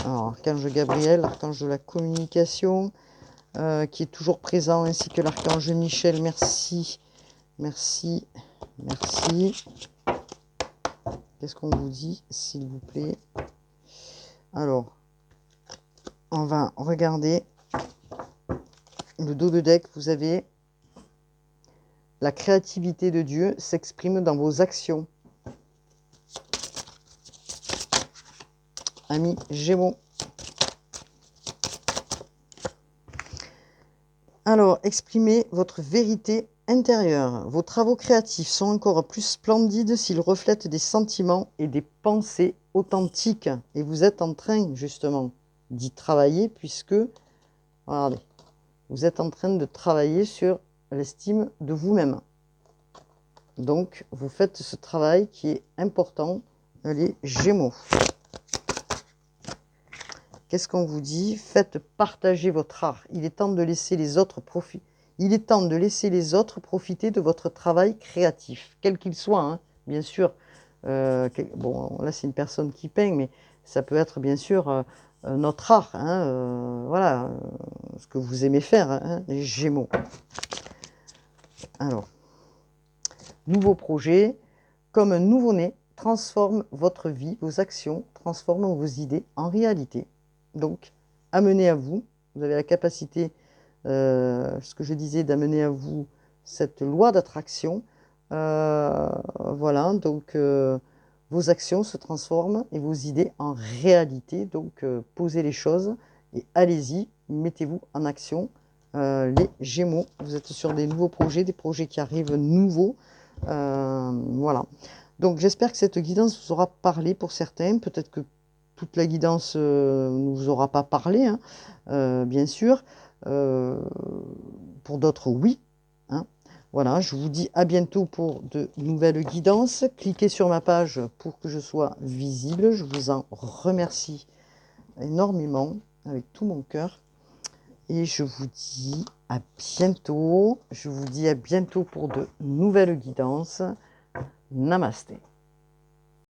Alors, Archange Gabriel, Archange de la communication, qui est toujours présent, ainsi que l'Archange Michel, merci. Merci, merci. Qu'est-ce qu'on vous dit, s'il vous plaît? Alors, on va regarder le dos de deck. Vous avez la créativité de Dieu s'exprime dans vos actions. Amis Gémeaux. Alors, exprimez votre vérité intérieure. Vos travaux créatifs sont encore plus splendides s'ils reflètent des sentiments et des pensées authentiques. Et vous êtes en train, justement, d'y travailler puisque, regardez, vous êtes en train de travailler sur l'estime de vous-même. Donc, vous faites ce travail qui est important, les Gémeaux. Qu'est-ce qu'on vous dit? Faites partager votre art. Il est temps de laisser les autres profiter. Il est temps de laisser les autres profiter de votre travail créatif, quel qu'il soit, bien sûr. Bon, là, c'est une personne qui peint, mais ça peut être, bien sûr, notre art. Voilà, ce que vous aimez faire, les Gémeaux. Alors, nouveau projet, comme un nouveau-né, transforme votre vie, vos actions, transforme vos idées en réalité. Donc, amenez à vous, vous avez la capacité, ce que je disais, d'amener à vous cette loi d'attraction. Voilà, donc vos actions se transforment et vos idées en réalité. Donc posez les choses et allez-y, mettez-vous en action. Les Gémeaux, vous êtes sur des nouveaux projets, des projets qui arrivent nouveaux. Voilà. Donc j'espère que cette guidance vous aura parlé pour certains. Peut-être que toute la guidance ne vous aura pas parlé, hein, bien sûr. Euh, pour d'autres, oui, hein. Voilà, je vous dis à bientôt pour de nouvelles guidances. Cliquez sur ma page pour que je sois visible. Je vous en remercie énormément, avec tout mon cœur. Et je vous dis à bientôt. Je vous dis à bientôt pour de nouvelles guidances. Namasté.